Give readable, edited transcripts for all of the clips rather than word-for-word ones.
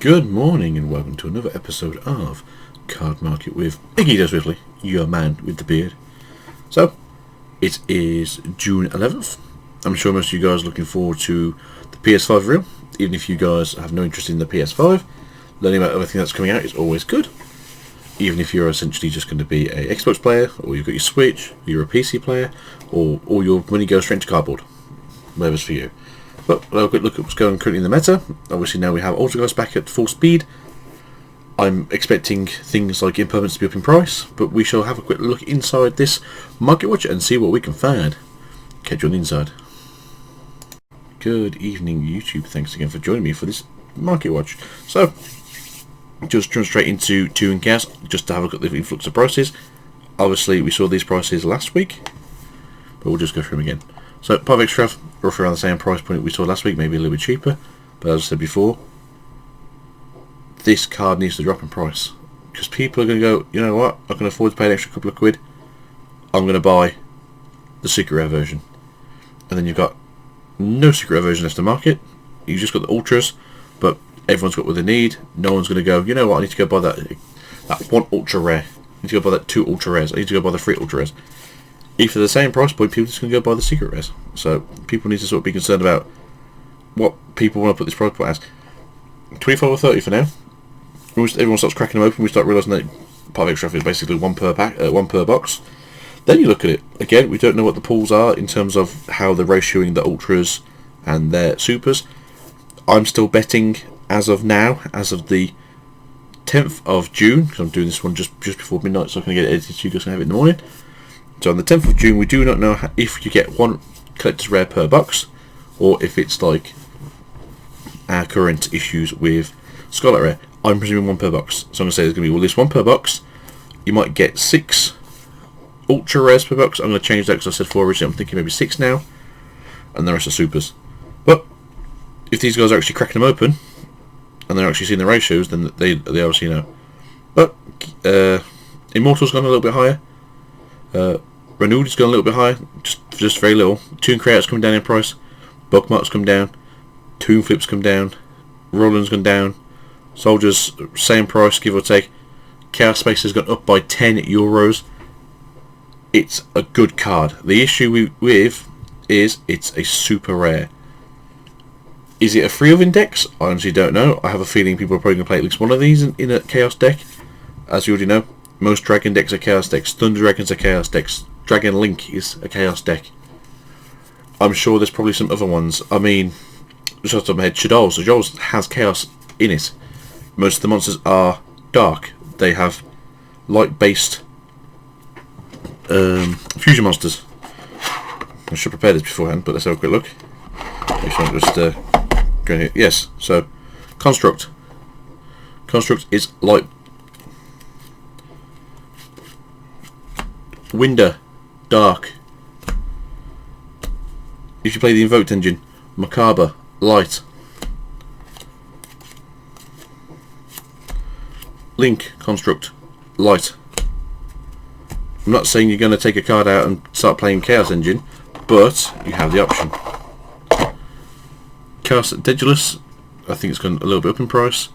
Good morning and welcome to another episode of Card Market with Yugioh Swiftly, your man with the beard. So, it is June 11th. I'm sure most of you guys are looking forward to the PS5 reveal. Even if you guys have no interest in the PS5, learning about everything that's coming out is always good. Even if you're essentially just going to be a Xbox player, or you've got your Switch, or you're a PC player, or all your money goes straight to cardboard. Whatever's for you. But we'll have a quick look at what's going currently in the meta. Obviously now we have Ultrageist back at full speed. I'm expecting things like impermanence to be up in price, but we shall have a quick look inside this Market Watch and see what we can find. Catch you on the inside. Good evening YouTube, thanks again for joining me for this Market Watch. So, just jump straight into 2 in Chaos, just to have a look at the influx of prices. Obviously we saw these prices last week, but we'll just go through them again. So, Vortex Trev, roughly around the same price point we saw last week, maybe a little bit cheaper. But as I said before, this card needs to drop in price. Because people are going to go, you know what, I can afford to pay an extra couple of quid. I'm going to buy the Secret Rare version. And then you've got no Secret Rare version left to market. You've just got the Ultras, but everyone's got what they need. No one's going to go, you know what, I need to go buy that one Ultra Rare. I need to go buy that 2 Ultra Rares. I need to go buy the 3 Ultra Rares. If they're the same price point, people just going to go buy the Secret Rares. So people need to sort of be concerned about what people want to put this price point as. 25 or 30 for now. Once everyone starts cracking them open, we start realising that Vortex Trev is basically one per pack, one per box. Then you look at it again. We don't know what the pools are in terms of how they're ratioing the Ultras and their Supers. I'm still betting as of now, as of the 10th of June, because I'm doing this one just before midnight, so I can get it edited so you guys can have it in the morning. So on the 10th of June, we do not know if you get one collector's rare per box, or if it's like our current issues with Scarlet Rare. I'm presuming one per box. So I'm going to say there's going to be at least one per box. You might get 6 Ultra Rares per box. I'm going to change that because I said 4 originally. I'm thinking maybe 6 now. And the rest are Supers. But if these guys are actually cracking them open, and they're actually seeing the ratios, then they obviously know. But Immortal's gone a little bit higher. Renewed has gone a little bit higher, just very little. Toon Creators come down in price. Bookmarks come down. Toon Flips come down. Roland's gone down. Soldiers, same price, give or take. Chaos Space has gone up by €10. It's a good card. The issue with is it's a super rare. Is it a free of index? I honestly don't know. I have a feeling people are probably going to play at least one of these in a Chaos deck. As you already know, most Dragon decks are Chaos decks. Thunder Dragons are Chaos decks. Dragon Link is a Chaos deck. I'm sure there's probably some other ones. I mean, just off the top of my head, Shadows. Shadows has Chaos in it. Most of the monsters are dark. They have light-based fusion monsters. I should prepare this beforehand, but let's have a quick look. Just go here. Yes, so Construct. Construct is light. Winder, dark. If you play the Invoked engine, Macabre, light. Link, Construct, light. I'm not saying you're going to take a card out and start playing Chaos engine, but you have the option. Chaos Daedalus, I think it's gone a little bit up in price.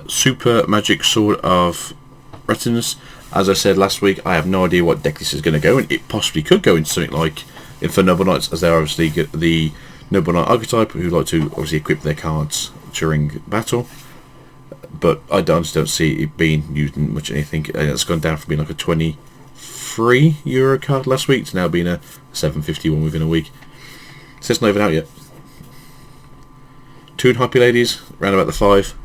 Super Magic Sword of Retinus. As I said last week, I have no idea what deck this is going to go in. It possibly could go into something like for Noble Knights, as they're obviously the Noble Knight archetype who like to obviously equip their cards during battle. But I just don't see it being used in much anything. It's gone down from being like a €23 card last week to now being a $7.51 within a week. So it's not even out yet. Toon Happy Ladies, around about the 5,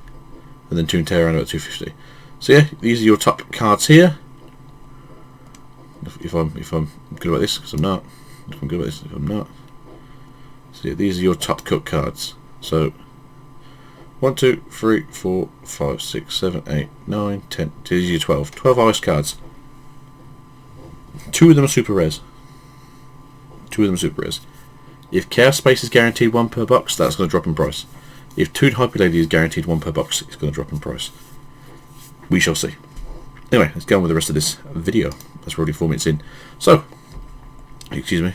and then Toon Terror around about 250. So yeah, these are your top cards here. If I'm good about this, because I'm not. If I'm good about this, if I'm not. So yeah, these are your top cut cards. So 1, 2, 3, 4, 5, 6, 7, 8, 9, 10. These are your 12. 12 ice cards. 2 of them are super rares. 2 of them are super rares. If Chaos Space is guaranteed 1 per box, that's going to drop in price. If Toon Hyper Lady is guaranteed 1 per box, it's going to drop in price. We shall see. Anyway, let's go on with the rest of this video. That's already 4 minutes in. So, excuse me.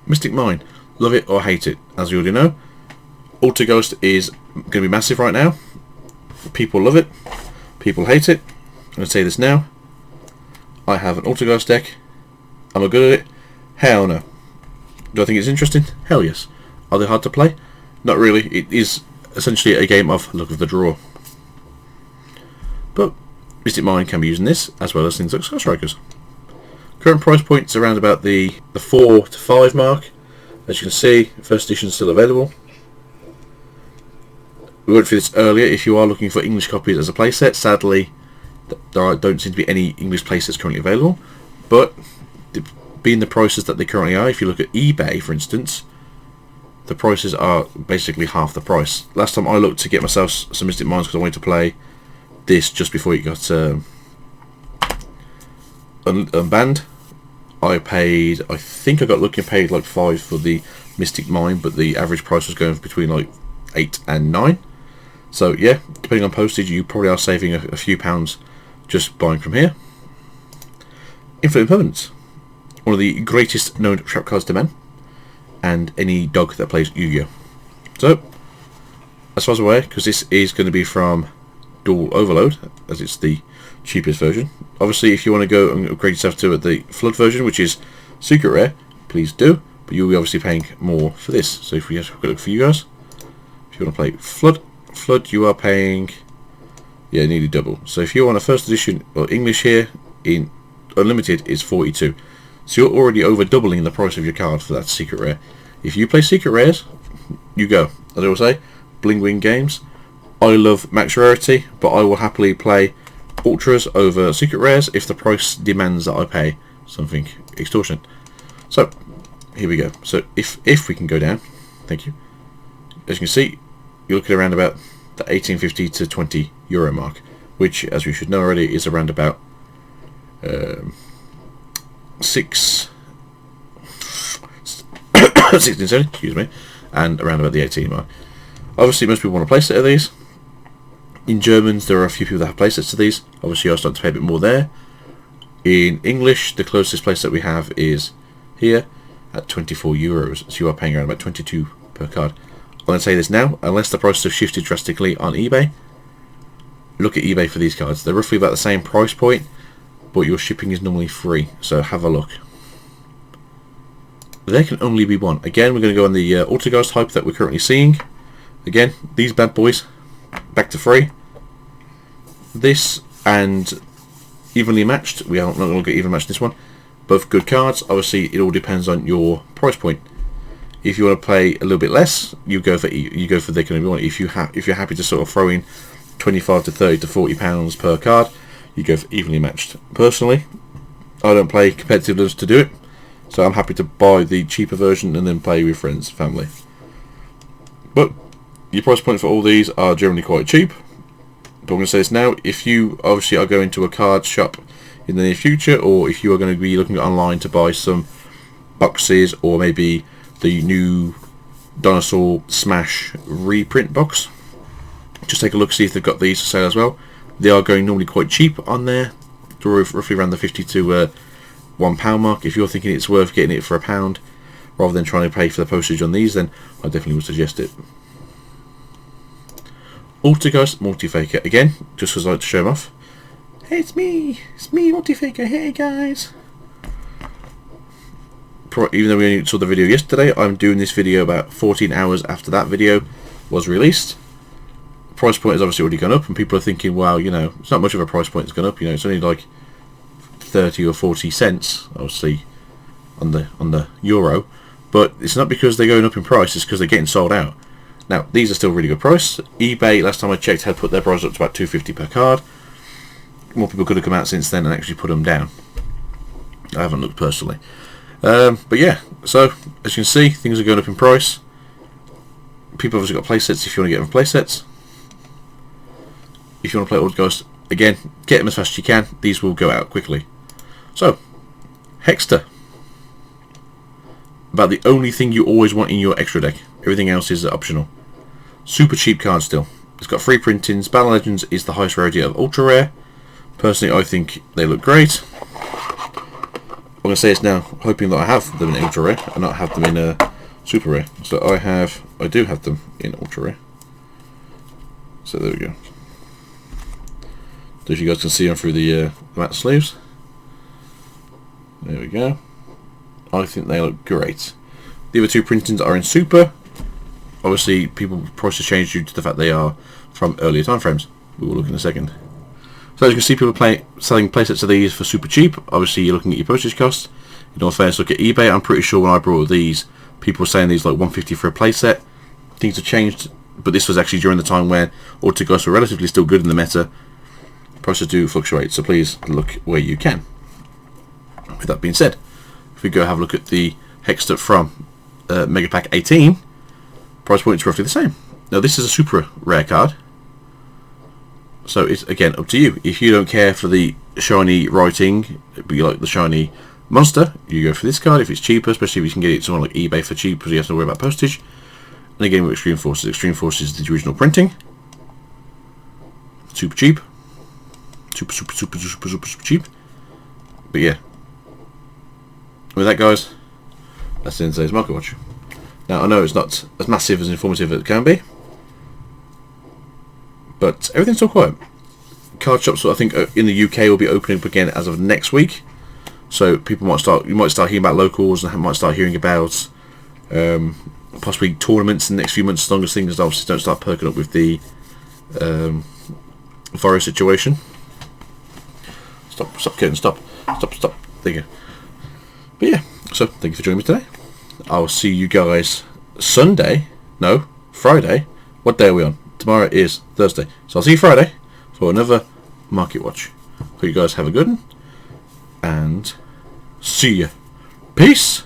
Mystic Mine. Love it or hate it. As you already know, Ultrageist is going to be massive right now. People love it, people hate it. I'm going to say this now. I have an Altergeist deck. Am I good at it? Hell no. Do I think it's interesting? Hell yes. Are they hard to play? Not really. It is essentially a game of luck of the draw. But Mystic Mine can be using this, as well as things like Sky Strikers. Current price points around about the 4 to 5 mark. As you can see, first edition is still available. We went through this earlier. If you are looking for English copies as a playset, sadly, there don't seem to be any English playsets currently available. But being the prices that they currently are, if you look at eBay, for instance, the prices are basically half the price. Last time I looked to get myself some Mystic Mines because I wanted to play this just before it got unbanned. I think I got lucky and paid like 5 for the Mystic Mine, but the average price was going between like 8 and 9. So yeah, depending on postage, you probably are saving a few pounds just buying from here. Infinite Impermanence, one of the greatest known trap cards to man, and any dog that plays Yugioh. So, as far as I'm aware, because this is going to be from Dual Overload, as it's the cheapest version. Obviously, if you want to go and upgrade yourself to the Flood version, which is secret rare, please do. But you'll be obviously paying more for this. So if we have a quick look for you guys, if you want to play Flood, you are paying, yeah, nearly double. So if you want a first edition or English here in Unlimited, is 42. So you're already over doubling the price of your card for that secret rare. If you play secret rares, you go. As I will say, Bling Wing Games. I love max rarity, but I will happily play ultras over secret rares if the price demands that I pay something extortionate. So here we go. So if we can go down, thank you. As you can see, you're looking around about the 1850 to 20 euro mark, which, as we should know already, is around about 1670, excuse me, and around about the 18 mark. Obviously, most people want a playset of these. In Germans, there are a few people that have playsets to these. Obviously, you're starting to pay a bit more there. In English, the closest playset we have is here at 24 euros. So you are paying around about 22 per card. I'm going to say this now, unless the prices have shifted drastically on eBay, look at eBay for these cards. They're roughly about the same price point, but your shipping is normally free. So have a look. There can only be one. Again, we're going to go on the Altergeist hype that we're currently seeing. Again, these bad boys, back to free. This and Evenly Matched. We are not going to get even matched this one. Both good cards. Obviously, it all depends on your price point. If you want to play a little bit less, you go for There Can Only Be One. If you're happy to sort of throw in 25 to 30 to 40 pounds per card, you go for Evenly Matched. Personally, I don't play competitive enough to do it, so I'm happy to buy the cheaper version and then play with friends, family. But your price points for all these are generally quite cheap. But I'm going to say this now, if you obviously are going to a card shop in the near future, or if you are going to be looking online to buy some boxes, or maybe the new Dinosaur Smash reprint box, just take a look, see if they've got these for sale as well. They are going normally quite cheap on there, roughly around the 50 to £1 mark. If you're thinking it's worth getting it for £1 rather than trying to pay for the postage on these, then I definitely would suggest it. Altergeist Multifaker, again, just because I like to show them off. Hey, it's me Multifaker, hey guys. Even though we only saw the video yesterday, I'm doing this video about 14 hours after that video was released. The price point has obviously already gone up, and people are thinking, wow, you know, it's not much of a price point, it's gone up, you know, it's only like 30 or 40 cents, obviously, on the euro, but it's not because they're going up in price, it's because they're getting sold out. Now, these are still really good price. eBay, last time I checked, had put their price up to about $2.50 per card. More people could have come out since then and actually put them down. I haven't looked personally. But yeah, so as you can see, things are going up in price. People have obviously got playsets if you want to get them playsets. If you want to play Altergeist, again, get them as fast as you can. These will go out quickly. So, Hexter. About the only thing you always want in your extra deck. Everything else is optional. Super cheap card still. It's got 3 printings. Battle Legends is the highest rarity of ultra rare. Personally, I think they look great. I'm going to say this now, hoping that I have them in ultra rare and not have them in super rare. So I do have them in ultra rare. So there we go. So if you guys can see them through the matte sleeves. There we go. I think they look great. The other two printings are in Super. Obviously, prices change due to the fact they are from earlier time frames. We will look in a second. So as you can see, people selling playsets of these for super cheap. Obviously, you're looking at your postage costs. In all fairness, look at eBay. I'm pretty sure when I brought these, people were saying these like $150 for a playset. Things have changed, but this was actually during the time when autoghosts were relatively still good in the meta. Prices do fluctuate, so please look where you can. With that being said, if we go have a look at the Hexter from Mega Pack 18, price point is roughly the same. Now this is a super rare card, so it's again up to you. If you don't care for the shiny writing, but you like the shiny monster, you go for this card. If it's cheaper, especially if you can get it somewhere like eBay for cheap, because you have to worry about postage. And again with Extreme Forces, Extreme Forces is the original printing, super cheap, super cheap. But yeah, with that, guys, that's the end of today's Market Watch. Now I know it's not as massive as informative as it can be, but everything's still quiet. Card shops, I think, in the UK will be opening up again as of next week. So people you might start hearing about locals, and might start hearing about possibly tournaments in the next few months, as long as things obviously don't start perking up with the virus situation. Stop, Curtin, stop. There you go. But yeah, so thank you for joining me today. I'll see you guys Friday. What day are we on? Tomorrow is Thursday. So I'll see you Friday for another Market Watch. Hope you guys have a good one, and see ya. Peace.